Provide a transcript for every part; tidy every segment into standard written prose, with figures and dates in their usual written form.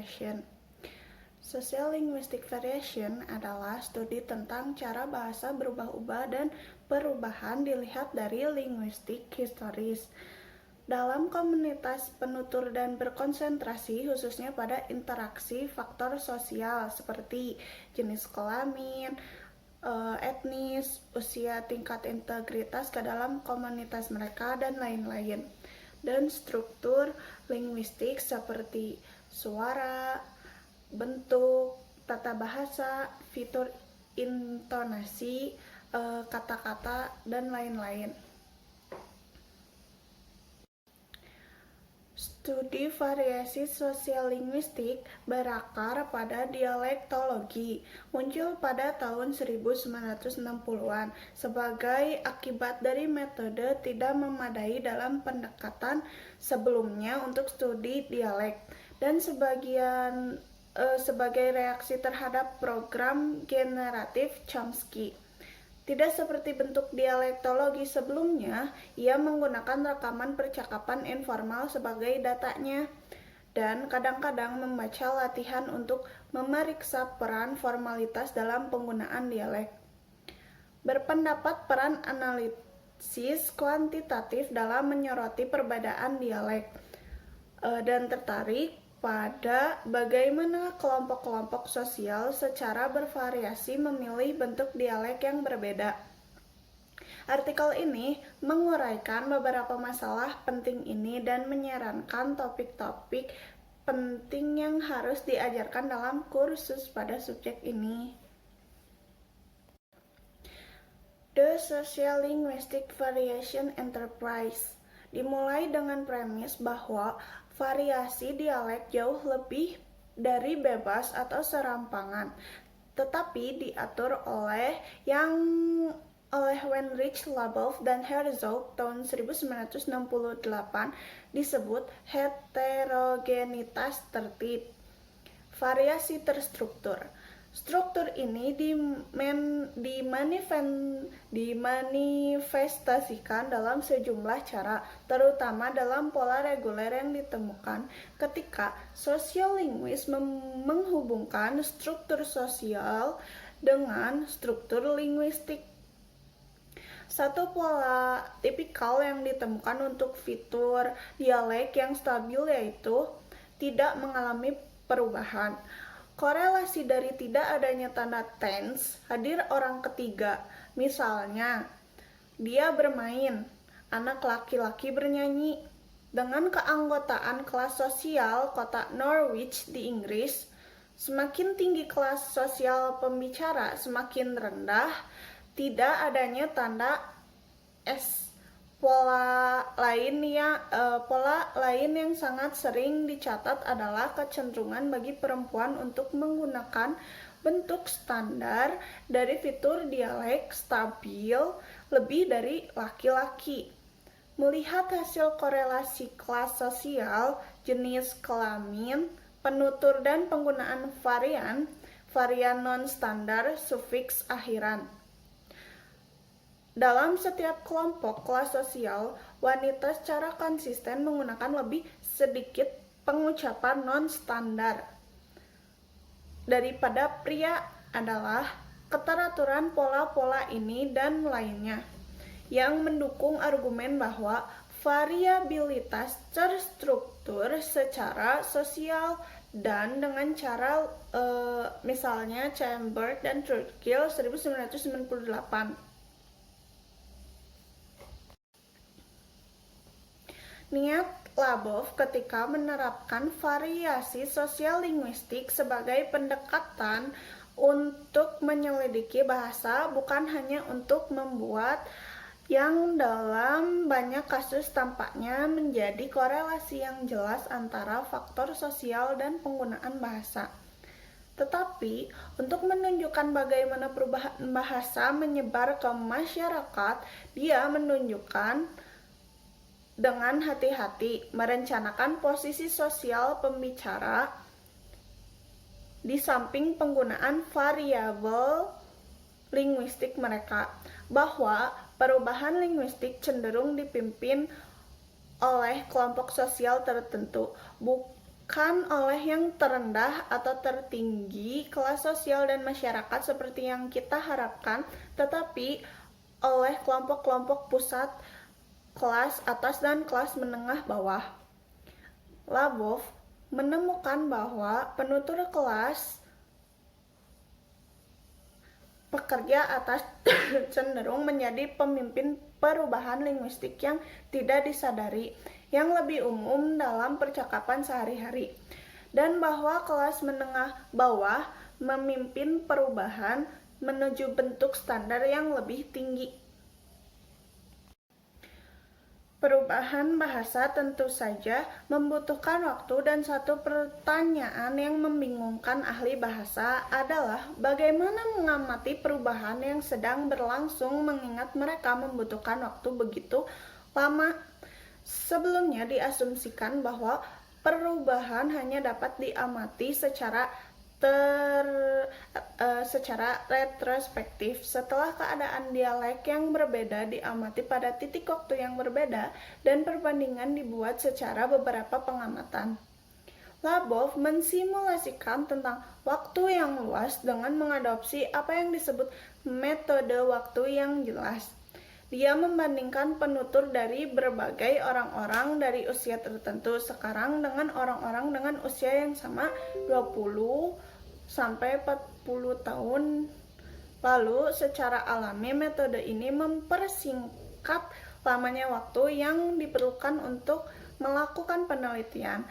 variation. Social linguistic variation adalah studi tentang cara bahasa berubah-ubah dan perubahan dilihat dari linguistik historis. Dalam komunitas penutur dan berkonsentrasi khususnya pada interaksi faktor sosial seperti jenis kelamin, etnis, usia, tingkat integritas ke dalam komunitas mereka, dan lain-lain. Dan struktur linguistik seperti suara, bentuk, tata bahasa, fitur intonasi, kata-kata, dan lain-lain. Studi variasi sosial linguistik berakar pada dialektologi, muncul pada tahun 1960-an sebagai akibat dari metode tidak memadai dalam pendekatan sebelumnya untuk studi dialek, dan sebagai reaksi terhadap program generatif Chomsky. Tidak seperti bentuk dialektologi sebelumnya, ia menggunakan rekaman percakapan informal sebagai datanya, dan kadang-kadang membaca latihan untuk memeriksa peran formalitas dalam penggunaan dialek. Berpendapat peran analisis kuantitatif dalam menyoroti perbedaan dialek, dan tertarik pada bagaimana kelompok-kelompok sosial secara bervariasi memilih bentuk dialek yang berbeda. Artikel ini menguraikan beberapa masalah penting ini dan menyarankan topik-topik penting yang harus diajarkan dalam kursus pada subjek ini. The Social Linguistic Variation Enterprise dimulai dengan premis bahwa variasi dialek jauh lebih dari bebas atau serampangan, tetapi diatur oleh Weinreich, Labov, dan Herzog tahun 1968 disebut heterogenitas tertib. Variasi terstruktur. Struktur ini dimanifestasikan dalam sejumlah cara, terutama dalam pola reguler yang ditemukan ketika sosiolinguis menghubungkan struktur sosial dengan struktur linguistik. Satu pola tipikal yang ditemukan untuk fitur dialek yang stabil yaitu tidak mengalami perubahan. Korelasi dari tidak adanya tanda tense, hadir orang ketiga. Misalnya, dia bermain, anak laki-laki bernyanyi. Dengan keanggotaan kelas sosial kota Norwich di Inggris, semakin tinggi kelas sosial pembicara, semakin rendah tidak adanya tanda S. Pola lain yang sangat sering dicatat adalah kecenderungan bagi perempuan untuk menggunakan bentuk standar dari fitur dialek stabil lebih dari laki-laki. Melihat hasil korelasi kelas sosial, jenis kelamin, penutur, dan penggunaan varian non-standar, sufiks akhiran. Dalam setiap kelompok kelas sosial, wanita secara konsisten menggunakan lebih sedikit pengucapan non-standar daripada pria adalah keteraturan pola-pola ini dan lainnya yang mendukung argumen bahwa variabilitas terstruktur secara sosial dan dengan cara misalnya Chambers dan Churchill 1998. Niat Labov ketika menerapkan variasi sosial linguistik sebagai pendekatan untuk menyelidiki bahasa bukan hanya untuk membuat yang dalam banyak kasus tampaknya menjadi korelasi yang jelas antara faktor sosial dan penggunaan bahasa, tetapi untuk menunjukkan bagaimana perubahan bahasa menyebar ke masyarakat. Dia menunjukkan dengan hati-hati merencanakan posisi sosial pembicara di samping penggunaan variabel linguistik mereka, bahwa perubahan linguistik cenderung dipimpin oleh kelompok sosial tertentu, oleh yang terendah atau tertinggi, kelas sosial dan masyarakat seperti yang kita harapkan, tetapi oleh kelompok-kelompok pusat, kelas atas dan kelas menengah bawah. Labov menemukan bahwa penutur kelas pekerja atas cenderung menjadi pemimpin perubahan linguistik yang tidak disadari, yang lebih umum dalam percakapan sehari-hari, dan bahwa kelas menengah bawah memimpin perubahan menuju bentuk standar yang lebih tinggi. Perubahan bahasa tentu saja membutuhkan waktu, dan satu pertanyaan yang membingungkan ahli bahasa adalah bagaimana mengamati perubahan yang sedang berlangsung mengingat mereka membutuhkan waktu begitu lama. Sebelumnya diasumsikan bahwa perubahan hanya dapat diamati secara retrospektif setelah keadaan dialek yang berbeda diamati pada titik waktu yang berbeda dan perbandingan dibuat secara beberapa pengamatan. Labov mensimulasikan tentang waktu yang luas dengan mengadopsi apa yang disebut metode waktu yang jelas. Dia membandingkan penutur dari berbagai orang-orang dari usia tertentu sekarang dengan orang-orang dengan usia yang sama 20 sampai 40 tahun lalu. Secara alami metode ini mempersingkat lamanya waktu yang diperlukan untuk melakukan penelitian.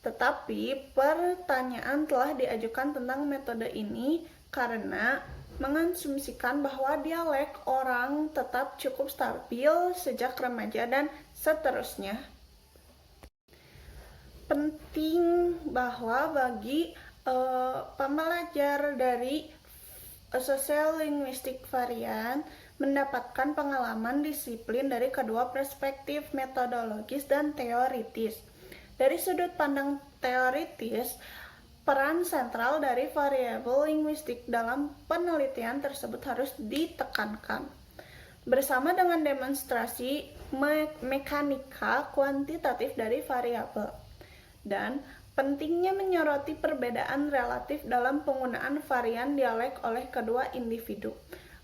Tetapi pertanyaan telah diajukan tentang metode ini karena mengasumsikan bahwa dialek orang tetap cukup stabil sejak remaja dan seterusnya. Penting bahwa bagi pembelajar dari sosial linguistik varian mendapatkan pengalaman disiplin dari kedua perspektif metodologis dan teoritis. Dari sudut pandang teoritis, peran sentral dari variabel linguistik dalam penelitian tersebut harus ditekankan. Bersama dengan demonstrasi mekanika kuantitatif dari variabel, dan pentingnya menyoroti perbedaan relatif dalam penggunaan varian dialek oleh kedua individu,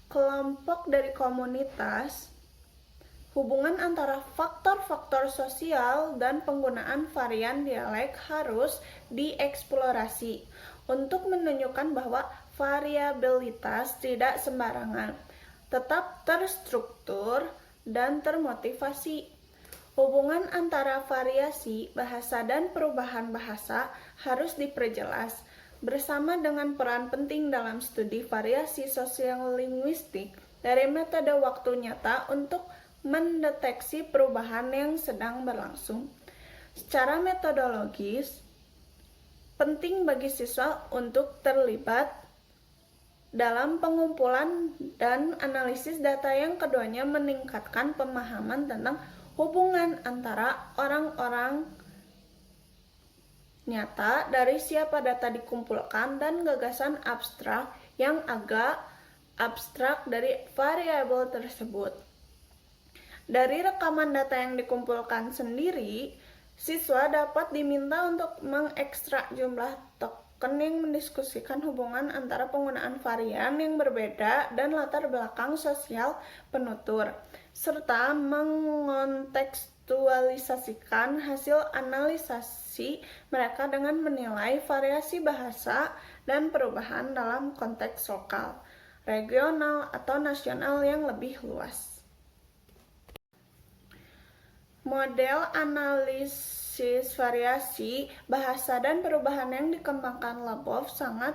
kelompok dari komunitas, hubungan antara faktor-faktor sosial dan penggunaan varian dialek harus dieksplorasi untuk menunjukkan bahwa variabilitas tidak sembarangan, tetap terstruktur dan termotivasi. Hubungan antara variasi bahasa dan perubahan bahasa harus diperjelas, bersama dengan peran penting dalam studi variasi sosial linguistik dari metode waktu nyata untuk mendeteksi perubahan yang sedang berlangsung. Secara metodologis, penting bagi siswa untuk terlibat dalam pengumpulan dan analisis data yang keduanya meningkatkan pemahaman tentang hubungan antara orang-orang nyata dari siapa data dikumpulkan dan gagasan abstrak yang agak abstrak dari variabel tersebut. Dari rekaman data yang dikumpulkan sendiri, siswa dapat diminta untuk mengekstrak jumlah token yang mendiskusikan hubungan antara penggunaan varian yang berbeda dan latar belakang sosial penutur, serta mengontekstualisasikan hasil analisasi mereka dengan menilai variasi bahasa dan perubahan dalam konteks lokal, regional, atau nasional yang lebih luas. Model analisis variasi bahasa dan perubahan yang dikembangkan Labov sangat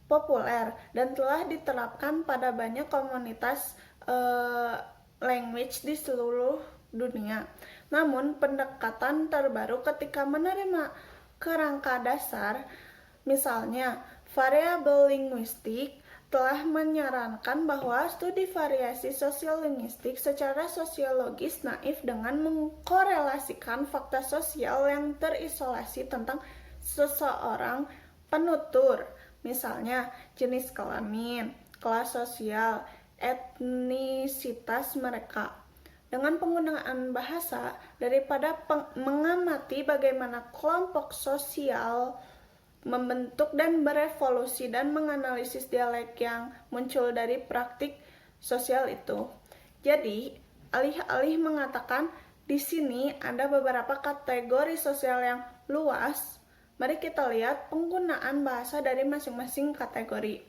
populer dan telah diterapkan pada banyak komunitas language di seluruh dunia. Namun, pendekatan terbaru ketika menerima kerangka dasar, misalnya variabel linguistik, telah menyarankan bahwa studi variasi sosial linguistik secara sosiologis naif dengan mengkorelasikan fakta sosial yang terisolasi tentang seseorang penutur, misalnya jenis kelamin, kelas sosial, etnisitas mereka, dengan penggunaan bahasa daripada mengamati bagaimana kelompok sosial membentuk dan berevolusi dan menganalisis dialek yang muncul dari praktik sosial itu. Jadi, alih-alih mengatakan di sini ada beberapa kategori sosial yang luas, mari kita lihat penggunaan bahasa dari masing-masing kategori.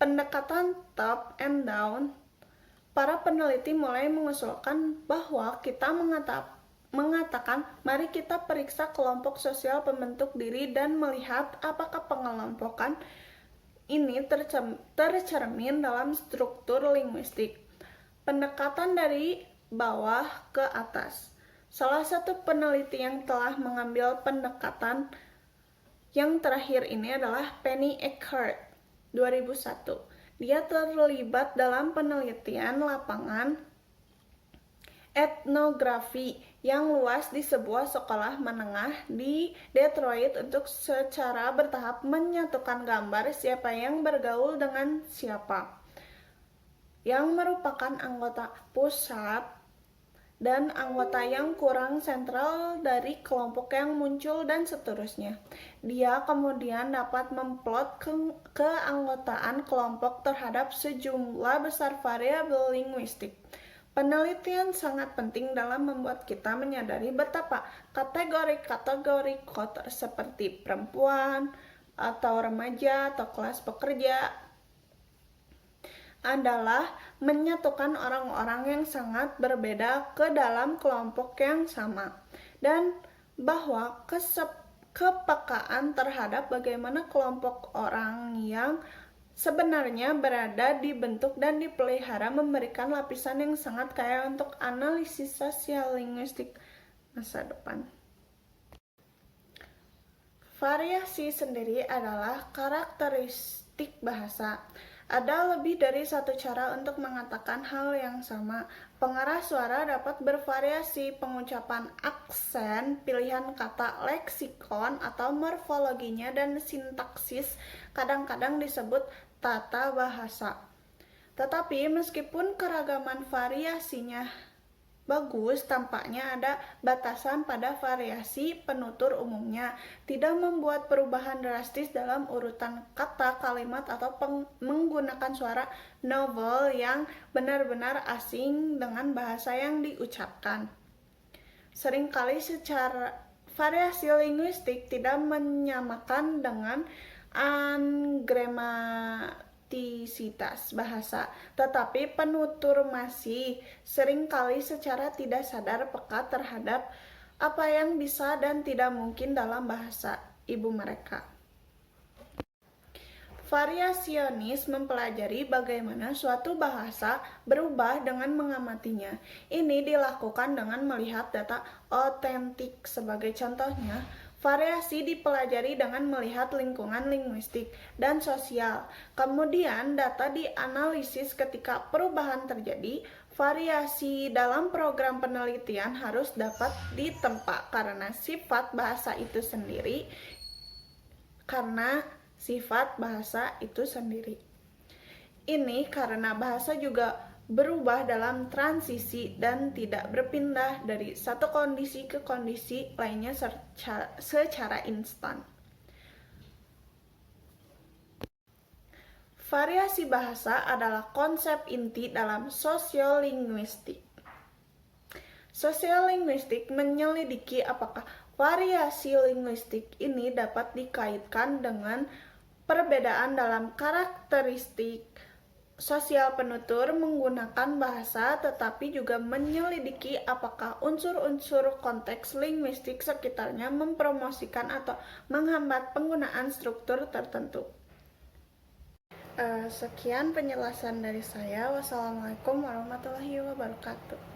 Pendekatan top and down, para peneliti mulai mengusulkan bahwa kita mengatakan mari kita periksa kelompok sosial pembentuk diri dan melihat apakah pengelompokan ini tercermin dalam struktur linguistik. Pendekatan dari bawah ke atas. Salah satu peneliti yang telah mengambil pendekatan yang terakhir ini adalah Penny Eckert, 2001. Dia terlibat dalam penelitian lapangan etnografi yang luas di sebuah sekolah menengah di Detroit untuk secara bertahap menyatukan gambar siapa yang bergaul dengan siapa, yang merupakan anggota pusat dan anggota yang kurang sentral dari kelompok yang muncul dan seterusnya. Dia kemudian dapat memplot keanggotaan kelompok terhadap sejumlah besar variabel linguistik. Penelitian sangat penting dalam membuat kita menyadari betapa kategori-kategori kota seperti perempuan, atau remaja, atau kelas pekerja adalah menyatukan orang-orang yang sangat berbeda ke dalam kelompok yang sama, dan bahwa kepekaan terhadap bagaimana kelompok orang yang sebenarnya berada dibentuk dan dipelihara memberikan lapisan yang sangat kaya untuk analisis sosial linguistik masa depan. Variasi sendiri adalah karakteristik bahasa. Ada lebih dari satu cara untuk mengatakan hal yang sama. Pengarah suara dapat bervariasi, pengucapan aksen, pilihan kata, leksikon atau morfologinya, dan sintaksis kadang-kadang disebut tata bahasa. Tetapi meskipun keragaman variasinya bagus, tampaknya ada batasan pada variasi penutur umumnya. Tidak membuat perubahan drastis dalam urutan kata, kalimat, atau menggunakan suara novel yang benar-benar asing dengan bahasa yang diucapkan. Seringkali secara variasi linguistik tidak menyamakan dengan angrematisitas bahasa, tetapi penutur masih seringkali secara tidak sadar peka terhadap apa yang bisa dan tidak mungkin dalam bahasa ibu mereka. Variasionis mempelajari bagaimana suatu bahasa berubah dengan mengamatinya. Ini dilakukan dengan melihat data otentik. Sebagai contohnya, variasi dipelajari dengan melihat lingkungan linguistik dan sosial. Kemudian data dianalisis ketika perubahan terjadi. Variasi dalam program penelitian harus dapat ditempa karena sifat bahasa itu sendiri. Ini karena bahasa juga berubah dalam transisi dan tidak berpindah dari satu kondisi ke kondisi lainnya secara instan. Variasi bahasa adalah konsep inti dalam sosiolinguistik. Sosiolinguistik menyelidiki apakah variasi linguistik ini dapat dikaitkan dengan perbedaan dalam karakteristik sosial penutur menggunakan bahasa, tetapi juga menyelidiki apakah unsur-unsur konteks linguistik sekitarnya mempromosikan atau menghambat penggunaan struktur tertentu. Sekian penjelasan dari saya. Wassalamualaikum warahmatullahi wabarakatuh.